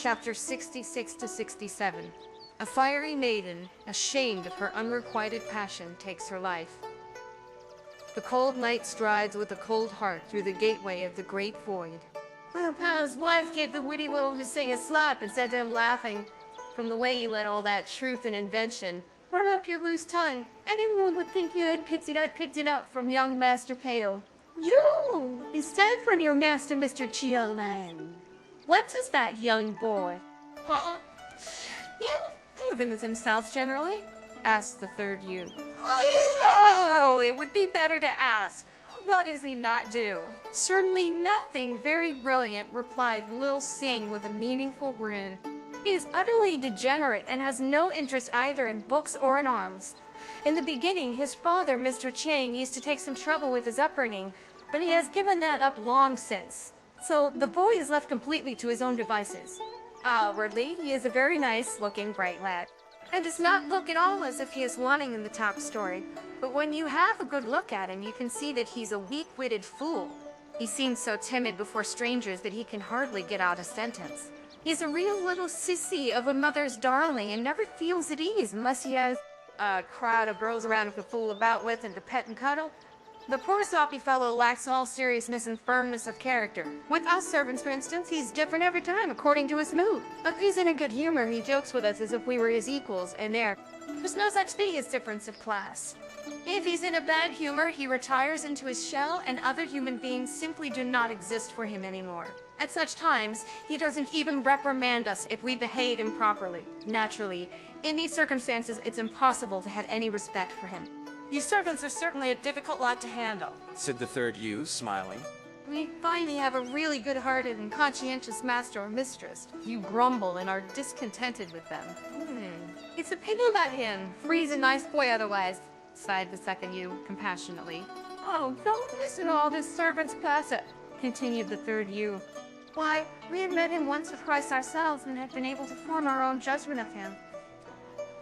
Chapter 66 to 67. A fiery maiden, ashamed of her unrequited passion, takes her life. The cold night strides with a cold heart through the gateway of the great void. Well, Pal's wife gave the witty little Hussein a slap and said to him, laughing, "From the way you let all that truth and invention run up your loose tongue, anyone would think you had picked it up from young Master Pale. You, instead from your master, Mr. Chiolan. What is that young boy?" "Living with himself generally?" asked the third youth. "Oh, it would be better to ask. What does he not do?" "Certainly nothing very brilliant," replied Lil Sing with a meaningful grin. "He is utterly degenerate and has no interest either in books or in arms. In the beginning, his father, Mr. Chang, used to take some trouble with his upbringing, but he has given that up long since. So the boy is left completely to his own devices. Outwardly, he is a very nice-looking, bright lad, and does not look at all as if he is wanting in the top story. But when you have a good look at him, you can see that he's a weak-witted fool. He seems so timid before strangers that he can hardly get out a sentence. He's a real little sissy of a mother's darling and never feels at ease unless he has a crowd of girls around him to fool about with and to pet and cuddle. The poor soppy fellow lacks all seriousness and firmness of character. With us servants, for instance, he's different every time according to his mood. If he's in a good humor, he jokes with us as if we were his equals, and there's no such thing as difference of class. If he's in a bad humor, he retires into his shell, and other human beings simply do not exist for him anymore. At such times, he doesn't even reprimand us if we behave improperly. Naturally, in these circumstances, it's impossible to have any respect for him." "You servants are certainly a difficult lot to handle," said the third youth, smiling. "We finally have a really good-hearted and conscientious master or mistress. You grumble and are discontented with them." "It's a pity about him, for he's a nice boy otherwise," sighed the second youth compassionately. "Oh, don't listen to all this servant's gossip," continued the third youth. "Why, we had met him once or twice ourselves and had been able to form our own judgment of him.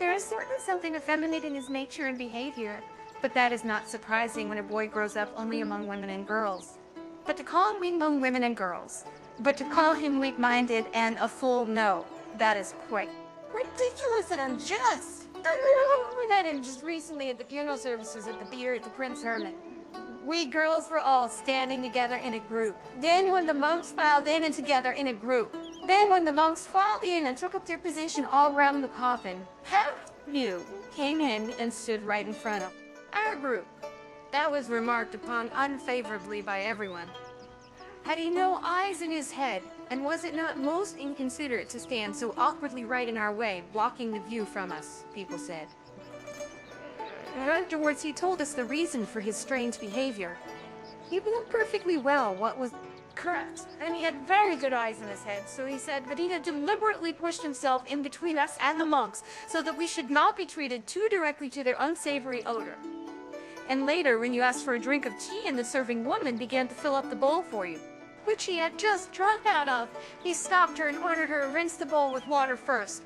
There is certainly something effeminate in his nature and behavior, but that is not surprising when a boy grows up only among women and girls. But to call him weak among women and girls, but to call him weak-minded and a fool, no, that is quite ridiculous and unjust. We met him just recently at the funeral services at the theater at the Prince Hermit. We girls were all standing together in a group. Then when the monks filed in and together in a group. Then when the monks filed in and took up their position all round the coffin, half you came in and stood right in front of our group. That was remarked upon unfavorably by everyone. Had he no eyes in his head, and was it not most inconsiderate to stand so awkwardly right in our way, blocking the view from us, people said. And afterwards he told us the reason for his strange behavior. He knew perfectly well what was correct, and he had very good eyes in his head, so he said that he had deliberately pushed himself in between us and the monks, so that we should not be treated too directly to their unsavory odor. And later, when you asked for a drink of tea and the serving woman began to fill up the bowl for you, which he had just drunk out of, he stopped her and ordered her to rinse the bowl with water first.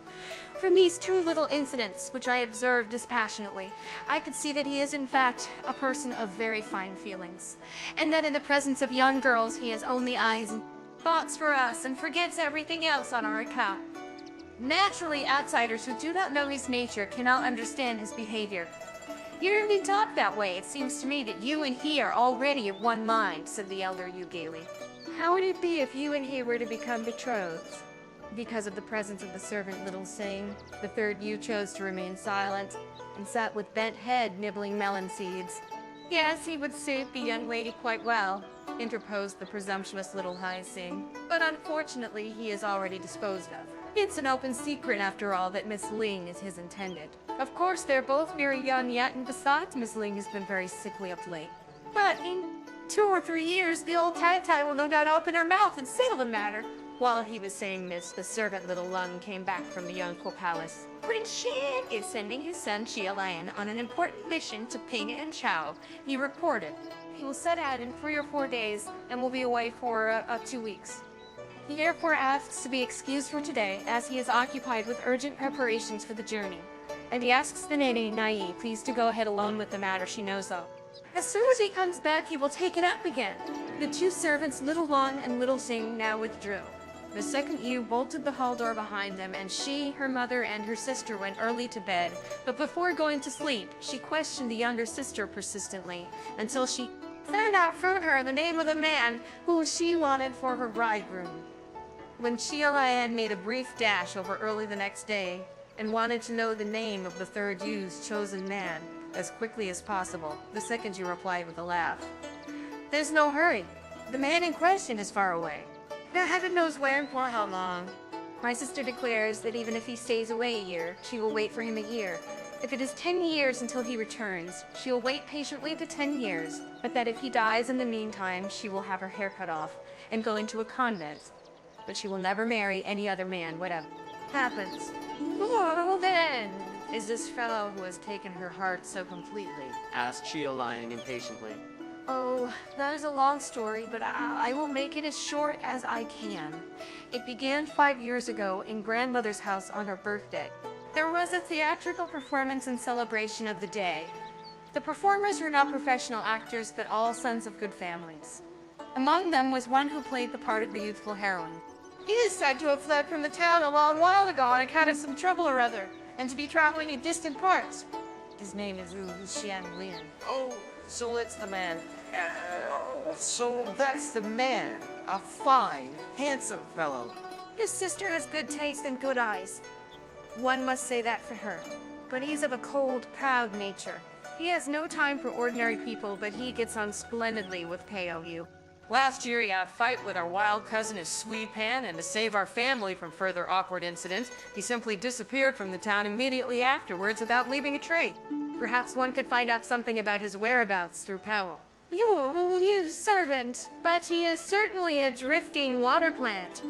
From these two little incidents, which I observed dispassionately, I could see that he is in fact a person of very fine feelings, and that in the presence of young girls he has only eyes and thoughts for us and forgets everything else on our account. Naturally, outsiders who do not know his nature cannot understand his behavior. "You're being taught that way. It seems to me that you and he are already of one mind," said the elder Yu gaily. "How would it be if you and he were to become betrothed?" Because of the presence of the servant Little Sing, the third Yu chose to remain silent and sat with bent head nibbling melon seeds. "Yes, he would suit the young lady quite well," interposed the presumptuous Little Hai Sing, "but unfortunately he is already disposed of. It's an open secret, after all, that Miss Ling is his intended. Of course, they're both very young yet, and besides, Miss Ling has been very sickly of late. But in 2 or 3 years, the old Tai will no doubt open her mouth and settle the matter." While he was saying this, the servant Little Lung came back from the Yonko Palace. "Prince Shan is sending his son Xia Lian on an important mission to Ping and Chao," he reported. "He will set out in 3 or 4 days and will be away for 2 weeks. He therefore asks to be excused for today, as he is occupied with urgent preparations for the journey. And he asks the Nene Nai please to go ahead alone with the matter she knows of. As soon as he comes back, he will take it up again." The two servants, Little Long and Little Sing, now withdrew. The second Yu bolted the hall door behind them, and she, her mother, and her sister went early to bed. But before going to sleep, she questioned the younger sister persistently, until she found out from her the name of the man who she wanted for her bridegroom. When Xiaolian made a brief dash over early the next day, and wanted to know the name of the third Yu's chosen man as quickly as possible, the second Yu replied with a laugh. "There's no hurry. The man in question is far away. Now heaven knows where and for how long. My sister declares that even if he stays away a year, she will wait for him a year. If it is 10 years until he returns, she will wait patiently the 10 years, but that if he dies in the meantime, she will have her hair cut off and go into a convent. But she will never marry any other man, whatever happens." "Well then, is this fellow who has taken her heart so completely?" asked Xiaolian impatiently. "Oh, that is a long story, but I will make it as short as I can. It began 5 years ago in grandmother's house on her birthday. There was a theatrical performance in celebration of the day. The performers were not professional actors, but all sons of good families. Among them was one who played the part of the youthful heroine. He is said to have fled from the town a long while ago on account of some trouble or other, and to be traveling in distant parts. His name is Wu Xianlian." Oh, so that's the man. So that's the man. A fine, handsome fellow. His sister has good taste and good eyes. One must say that for her. But he's of a cold, proud nature. He has no time for ordinary people, but he gets on splendidly with Yu. Last year he had a fight with our wild cousin his Swede Pan, and to save our family from further awkward incidents, he simply disappeared from the town immediately afterwards without leaving a trace. Perhaps one could find out something about his whereabouts through Powell. You servant, but he is certainly a drifting water plant.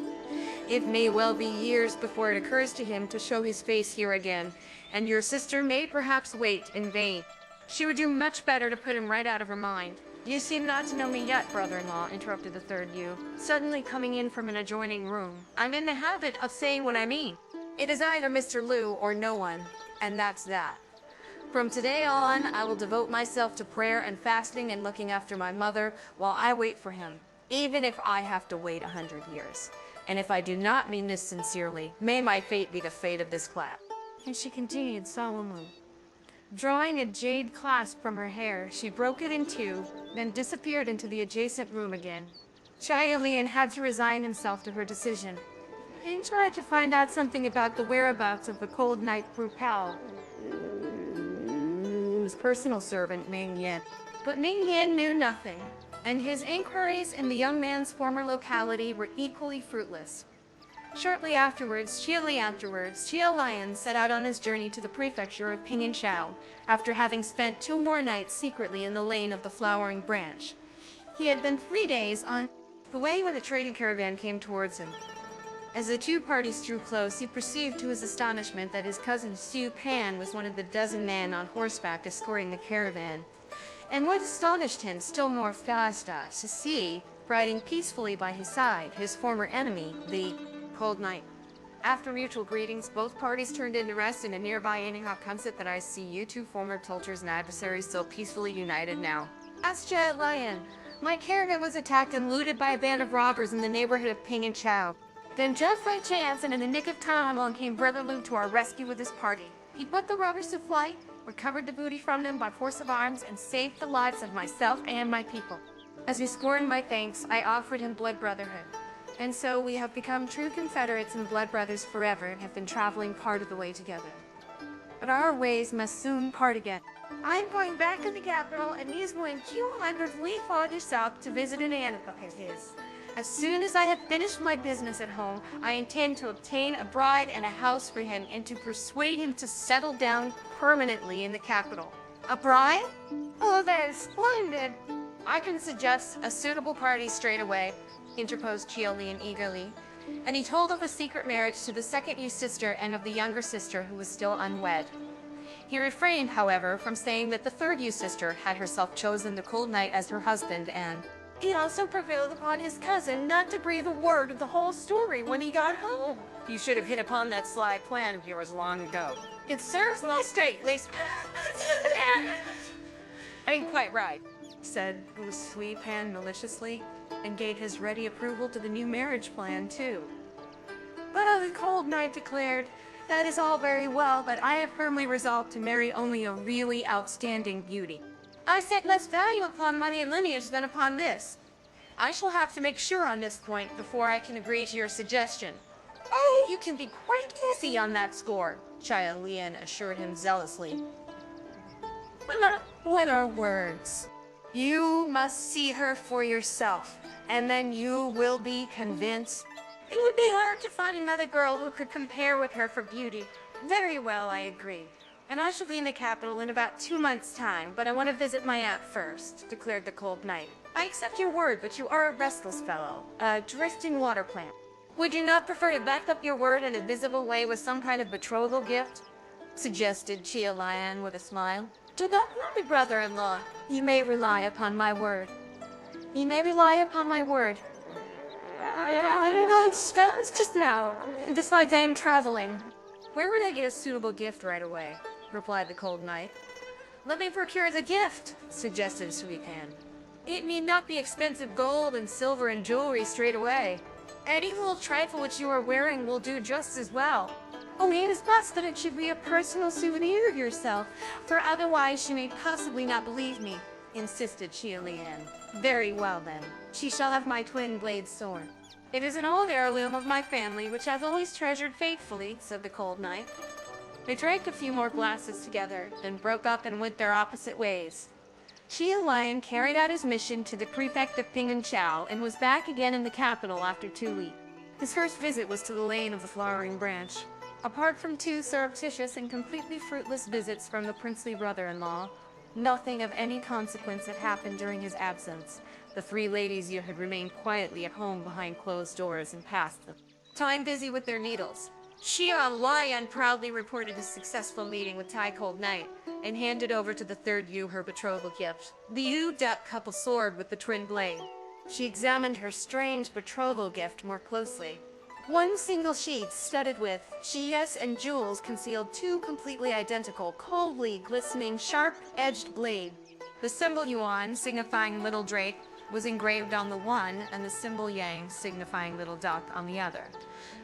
It may well be years before it occurs to him to show his face here again, and your sister may perhaps wait in vain. She would do much better to put him right out of her mind. You seem not to know me yet, brother-in-law, interrupted the third Yu, suddenly coming in from an adjoining room. I'm in the habit of saying what I mean. It is either Mr. Liu or no one, and that's that. From today on, I will devote myself to prayer and fasting and looking after my mother while I wait for him, even if I have to wait 100 years. And if I do not mean this sincerely, may my fate be the fate of this clap." And she continued solemnly. Drawing a jade clasp from her hair, she broke it in two, then disappeared into the adjacent room again. Xiaolian had to resign himself to her decision. He tried to find out something about the whereabouts of the cold night through Powell, his personal servant, Ming Yin. But Ming Yin knew nothing, and his inquiries in the young man's former locality were equally fruitless. Shortly afterwards, Xiaolian set out on his journey to the prefecture of Ping'anchao, after having spent 2 more nights secretly in the lane of the Flowering Branch. He had been 3 days on the way when the trading caravan came towards him. As the two parties drew close, he perceived to his astonishment that his cousin Xu Pan was one of the dozen men on horseback escorting the caravan. And what astonished him still more was to see, riding peacefully by his side, his former enemy, the Cold Night. After mutual greetings, both parties turned in to rest in a nearby inn. How comes it that I see you two former tilters and adversaries so peacefully united now? Asked Xiaolian. My caravan was attacked and looted by a band of robbers in the neighborhood of Ping'anchao. Then just by chance and in the nick of time along came Brother Liu to our rescue with his party. He put the robbers to flight, recovered the booty from them by force of arms, and saved the lives of myself and my people. As he scorned my thanks, I offered him blood brotherhood. And so we have become true confederates and blood brothers forever and have been traveling part of the way together. But our ways must soon part again. I'm going back to the capital, and he's going 200 leagues farther south to visit an aunt of his. As soon as I have finished my business at home, I intend to obtain a bride and a house for him and to persuade him to settle down permanently in the capital. A bride? Oh, that is splendid! I can suggest a suitable party straight away, interposed Xiaolian eagerly, and he told of a secret marriage to the second Yu sister and of the younger sister who was still unwed. He refrained, however, from saying that the third Yu sister had herself chosen the Cold Night as her husband, and he also prevailed upon his cousin not to breathe a word of the whole story when he got home. You should have hit upon that sly plan of yours long ago. It serves my state, least. Ain't quite right, said Wu Pan maliciously, and gave his ready approval to the new marriage plan, too. But the cold knight declared, "That is all very well, but I have firmly resolved to marry only a really outstanding beauty. I set less value upon money and lineage than upon this. I shall have to make sure on this point before I can agree to your suggestion." "Oh, you can be quite easy on that score," Chia Lian assured him zealously. "What are words? You must see her for yourself, and then you will be convinced. It would be hard to find another girl who could compare with her for beauty." "Very well, I agree. And I shall be in the capital in about 2 months' time, but I want to visit my aunt first," declared the cold knight. "I accept your word, but you are a restless fellow, a drifting water plant. Would you not prefer to back up your word in a visible way with some kind of betrothal gift?" suggested Chia Lian with a smile. "Do not worry, brother-in-law. You may rely upon my word. You may rely upon my word. It's just now. Besides, I am traveling." "Where would I get a suitable gift right away?" replied the cold knight. "Let me procure the gift," suggested Sui Pan. "It need not be expensive gold and silver and jewelry straight away. Any little trifle which you are wearing will do just as well. Only it is best that it should be a personal souvenir of yourself, for otherwise she may possibly not believe me," insisted Chia Lian. "Very well then, she shall have my twin blade sword. It is an old heirloom of my family, which I've always treasured faithfully," said the cold knight. They drank a few more glasses together, then broke up and went their opposite ways. Chia Lian carried out his mission to the prefect of Ping'an and was back again in the capital after 2 weeks. His first visit was to the Lane of the Flowering Branch. Apart from 2 surreptitious and completely fruitless visits from the princely brother-in-law, nothing of any consequence had happened during his absence. The 3 ladies had remained quietly at home behind closed doors and passed them time busy with their needles. Chia Lian proudly reported his successful meeting with Tai Cold Knight and handed over to the 3rd Yu her betrothal gift, the Yu duck couple sword with the twin blade. She examined her strange betrothal gift more closely. One single sheet studded with chias and jewels concealed 2 completely identical, coldly glistening, sharp-edged blades. The symbol Yuan, signifying little drake, was engraved on the one, and the symbol Yang, signifying little duck, on the other.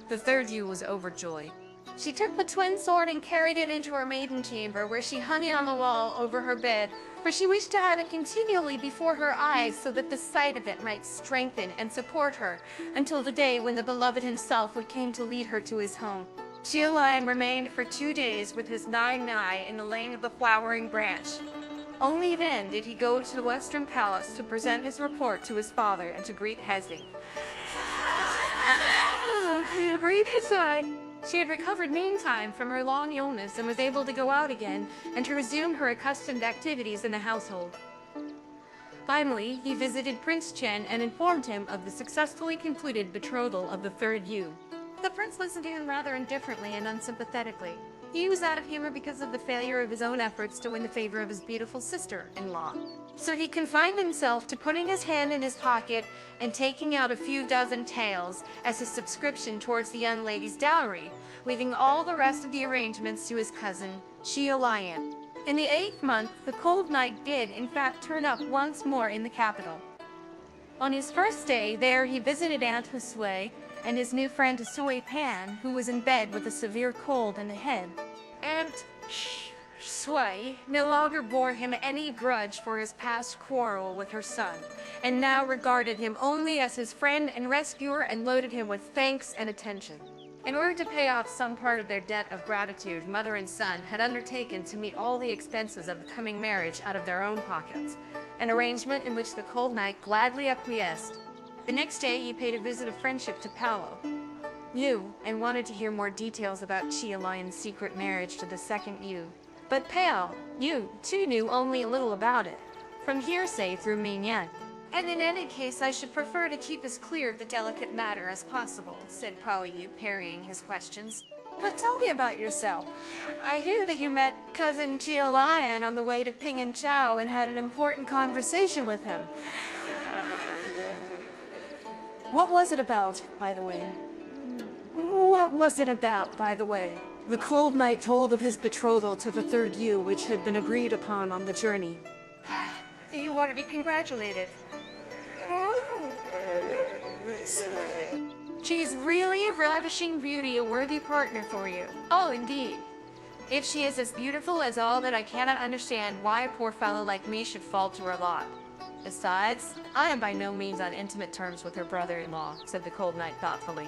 The 3rd Yu was overjoyed. She took the twin sword and carried it into her maiden chamber, where she hung it on the wall over her bed, for she wished to have it continually before her eyes so that the sight of it might strengthen and support her until the day when the beloved himself would come to lead her to his home. Chia Lian remained for 2 days with his nai in the Lane of the Flowering Branch. Only then did he go to the Western Palace to present his report to his father and to greet Hezi. She had recovered meantime from her long illness and was able to go out again and to resume her accustomed activities in the household. Finally, he visited Prince Chen and informed him of the successfully concluded betrothal of the 3rd Yu. The prince listened to him rather indifferently and unsympathetically. He was out of humor because of the failure of his own efforts to win the favor of his beautiful sister-in-law. So he confined himself to putting his hand in his pocket and taking out a few dozen taels as his subscription towards the young lady's dowry, leaving all the rest of the arrangements to his cousin, Chia Lian. In the 8th month, the cold knight did, in fact, turn up once more in the capital. On his first day there, he visited Aunt Hsui and his new friend Sui Pan, who was in bed with a severe cold in the head. Aunt Sui no longer bore him any grudge for his past quarrel with her son, and now regarded him only as his friend and rescuer and loaded him with thanks and attention. In order to pay off some part of their debt of gratitude, mother and son had undertaken to meet all the expenses of the coming marriage out of their own pockets, an arrangement in which the cold knight gladly acquiesced. The next day he paid a visit of friendship to Paolo, knew and wanted to hear more details about Chia Lian's secret marriage to the 2nd Yu. But Pao, Yu, too, knew only a little about it, from hearsay through Ming Yan. "And in any case, I should prefer to keep as clear of the delicate matter as possible," said Pao Yu, parrying his questions. "But tell me about yourself. I hear that you met cousin Chia Lian on the way to Ping'an and had an important conversation with him. What was it about, by the way?" "What was it about, by the way?" "The cold knight told of his betrothal to the 3rd Yu, which had been agreed upon on the journey." "You want to be congratulated." She's really a ravishing beauty, a worthy partner for you. Oh, indeed. If she is as beautiful as all that, I cannot understand why a poor fellow like me should fall to her lot. Besides, I am by no means on intimate terms with her brother-in-law, said the cold knight thoughtfully.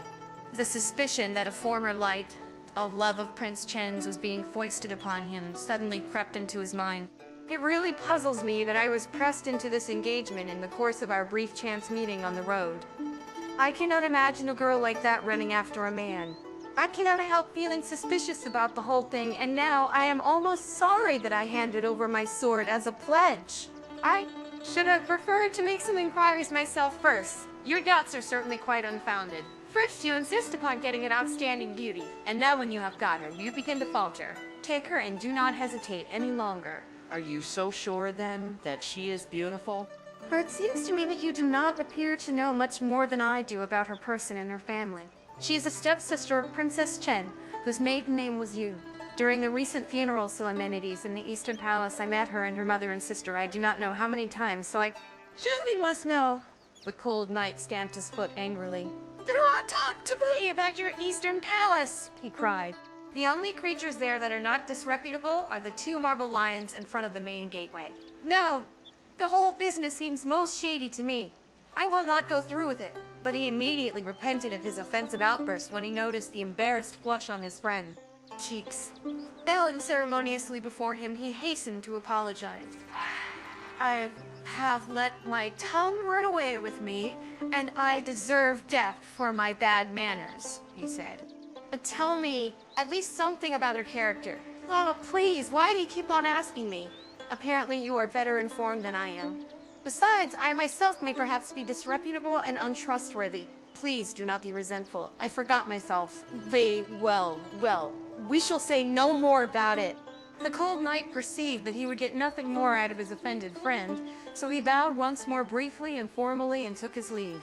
The suspicion that a former light of love of Prince Chen's was being foisted upon him suddenly crept into his mind. It really puzzles me that I was pressed into this engagement in the course of our brief chance meeting on the road. I cannot imagine a girl like that running after a man. I cannot help feeling suspicious about the whole thing, and now I am almost sorry that I handed over my sword as a pledge. I should have preferred to make some inquiries myself first. Your doubts are certainly quite unfounded. First, you insist upon getting an outstanding beauty, and now when you have got her, you begin to falter. Take her and do not hesitate any longer. Are you so sure, then, that she is beautiful? For it seems to me that you do not appear to know much more than I do about her person and her family. She is a stepsister of Princess Chen, whose maiden name was Yu. During the recent funeral solemnities in the Eastern Palace, I met her and her mother and sister I do not know how many times, so I surely must know. The cold knight stamped his foot angrily. Do not talk to me about your Eastern Palace, he cried. The only creatures there that are not disreputable are the 2 marble lions in front of the main gateway. No, the whole business seems most shady to me. I will not go through with it. But he immediately repented of his offensive outburst when he noticed the embarrassed flush on his friend's cheeks. Bowing ceremoniously before him, he hastened to apologize. I have let my tongue run away with me, and I deserve death for my bad manners, he said. But tell me at least something about her character. Oh, please, why do you keep on asking me? Apparently you are better informed than I am. Besides, I myself may perhaps be disreputable and untrustworthy. Please do not be resentful. I forgot myself. Well, we shall say no more about it. The cold knight perceived that he would get nothing more out of his offended friend, so he bowed once more briefly and formally and took his leave.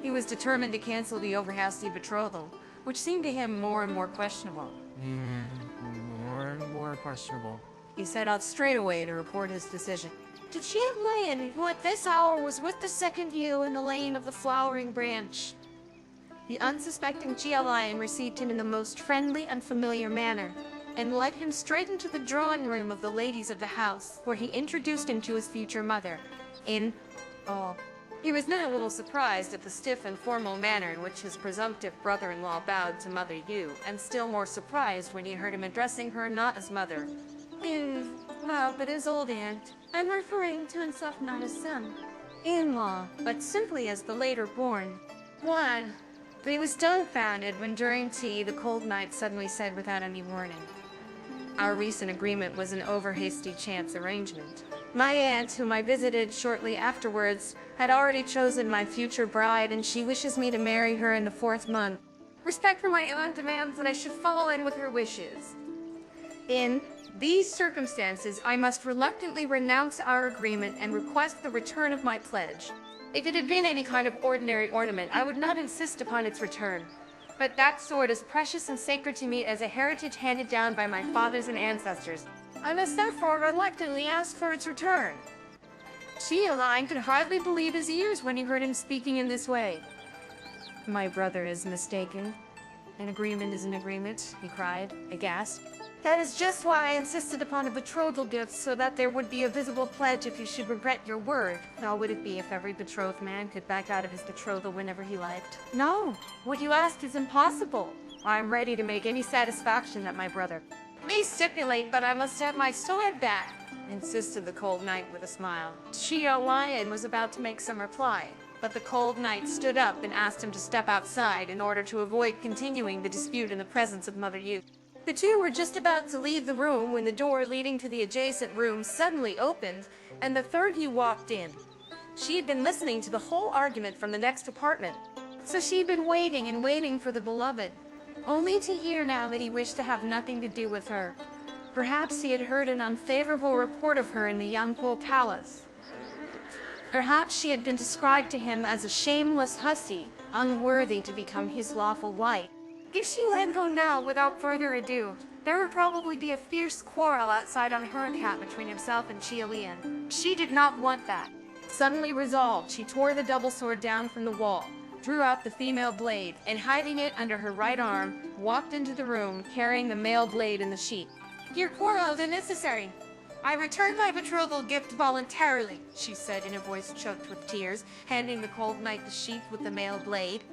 He was determined to cancel the overhasty betrothal, which seemed to him more and more questionable. More and more questionable. He set out straight away to report his decision. To Chia Lion, who at this hour was with the second Yu in the lane of the flowering branch. The unsuspecting Chia Lion received him in the most friendly and familiar manner, and led him straight into the drawing room of the ladies of the house, where he introduced him to his future mother. He was not a little surprised at the stiff and formal manner in which his presumptive brother-in-law bowed to Mother Yu, and still more surprised when he heard him addressing her not as mother. But his old aunt. I'm referring to himself not as son. In-law, but simply as the later born one. But he was dumbfounded when during tea the cold knight suddenly said without any warning, "Our recent agreement was an over-hasty chance arrangement. My aunt, whom I visited shortly afterwards, had already chosen my future bride, and she wishes me to marry her in the 4th month. Respect for my aunt demands that I should fall in with her wishes. In these circumstances, I must reluctantly renounce our agreement and request the return of my pledge. If it had been any kind of ordinary ornament, I would not insist upon its return. But that sword is precious and sacred to me as a heritage handed down by my fathers and ancestors. I must therefore reluctantly ask for its return." Chia Lion could hardly believe his ears when he heard him speaking in this way. "My brother is mistaken. An agreement is an agreement," he cried, aghast. "That is just why I insisted upon a betrothal gift, so that there would be a visible pledge if you should regret your word. How would it be if every betrothed man could back out of his betrothal whenever he liked? No, what you asked is impossible. I am ready to make any satisfaction that my brother may stipulate, but I must have my sword back," insisted the cold knight with a smile. Chia Lion was about to make some reply, but the cold knight stood up and asked him to step outside in order to avoid continuing the dispute in the presence of Mother Yu. The two were just about to leave the room when the door leading to the adjacent room suddenly opened, and the third Yu walked in. She had been listening to the whole argument from the next apartment, so she'd been waiting and waiting for the beloved, only to hear now that he wished to have nothing to do with her. Perhaps he had heard an unfavorable report of her in the Yangpo Palace. Perhaps she had been described to him as a shameless hussy, unworthy to become his lawful wife. If she let go now without further ado, there would probably be a fierce quarrel outside on her account between himself and Chia Lian. She did not want that. Suddenly resolved, she tore the double sword down from the wall, drew out the female blade, and hiding it under her right arm, walked into the room carrying the male blade in the sheath. Your quarrel is unnecessary. I returned my betrothal gift voluntarily, she said in a voice choked with tears, handing the cold knight the sheath with the male blade.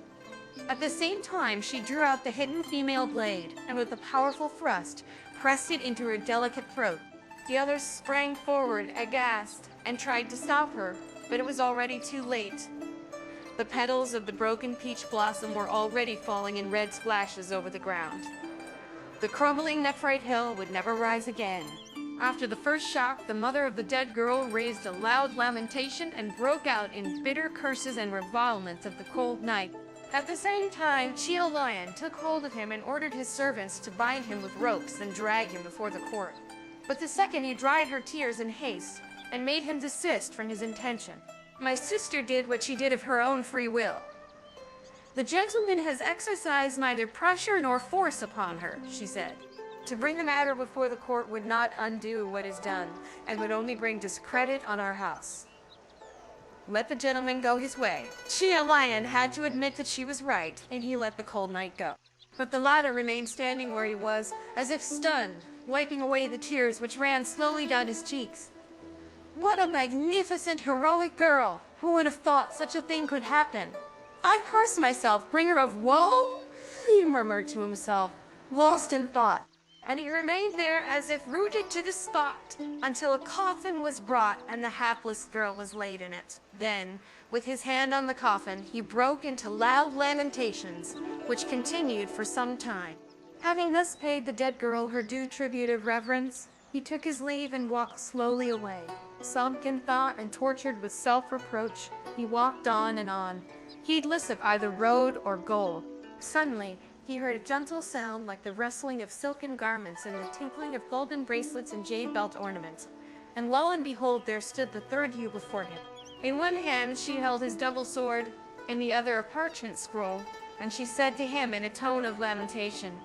At the same time, she drew out the hidden female blade, and with a powerful thrust, pressed it into her delicate throat. The others sprang forward, aghast, and tried to stop her, but it was already too late. The petals of the broken peach blossom were already falling in red splashes over the ground. The crumbling nephrite hill would never rise again. After the first shock, the mother of the dead girl raised a loud lamentation and broke out in bitter curses and revilements of the cold knight. At the same time, Chio Lion took hold of him and ordered his servants to bind him with ropes and drag him before the court. But the second he dried her tears in haste and made him desist from his intention. My sister did what she did of her own free will. The gentleman has exercised neither pressure nor force upon her, she said. To bring the matter before the court would not undo what is done, and would only bring discredit on our house. Let the gentleman go his way. Chio Lion had to admit that she was right, and he let the cold knight go. But the latter remained standing where he was, as if stunned, wiping away the tears which ran slowly down his cheeks. What a magnificent, heroic girl! Who would have thought such a thing could happen? I curse myself, bringer of woe! He murmured to himself, lost in thought. And he remained there as if rooted to the spot, until a coffin was brought and the hapless girl was laid in it. Then, with his hand on the coffin, he broke into loud lamentations, which continued for some time. Having thus paid the dead girl her due tribute of reverence, he took his leave and walked slowly away. Sunk in thought and tortured with self-reproach, he walked on and on, heedless of either road or goal. Suddenly, he heard a gentle sound like the rustling of silken garments and the tinkling of golden bracelets and jade belt ornaments. And lo and behold, there stood the third ewe before him. In one hand she held his double sword, in the other a parchment scroll, and she said to him in a tone of lamentation,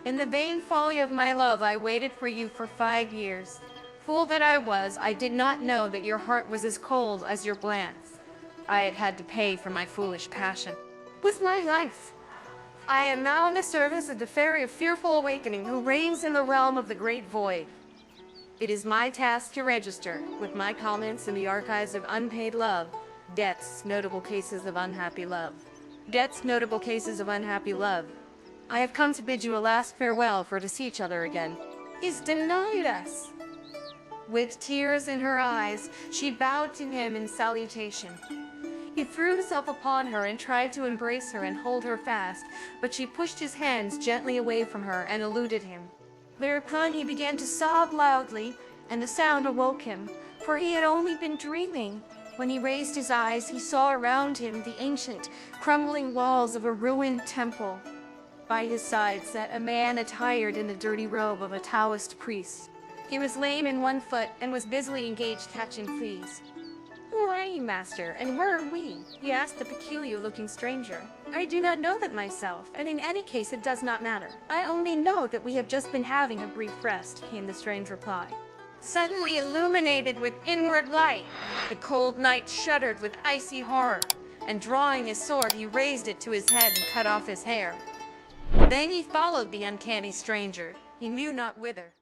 "In the vain folly of my love I waited for you for 5 years. Fool that I was, I did not know that your heart was as cold as your glance. I had had to pay for my foolish passion. With my life, I am now in the service of the Fairy of Fearful Awakening who reigns in the realm of the Great Void. It is my task to register, with my comments in the archives of unpaid love, deaths, notable cases of unhappy love. Deaths, notable cases of unhappy love. I have come to bid you a last farewell, for to see each other again is denied us." With tears in her eyes, she bowed to him in salutation. He threw himself upon her and tried to embrace her and hold her fast, but she pushed his hands gently away from her and eluded him. Thereupon he began to sob loudly, and the sound awoke him, for he had only been dreaming. When he raised his eyes, he saw around him the ancient, crumbling walls of a ruined temple. By his side sat a man attired in the dirty robe of a Taoist priest. He was lame in one foot and was busily engaged catching fleas. "Who are you, master, and where are we?" he asked the peculiar-looking stranger. "I do not know that myself, and in any case it does not matter. I only know that we have just been having a brief rest," came the strange reply. Suddenly illuminated with inward light, the cold knight shuddered with icy horror, and drawing his sword he raised it to his head and cut off his hair. Then he followed the uncanny stranger, he knew not whither.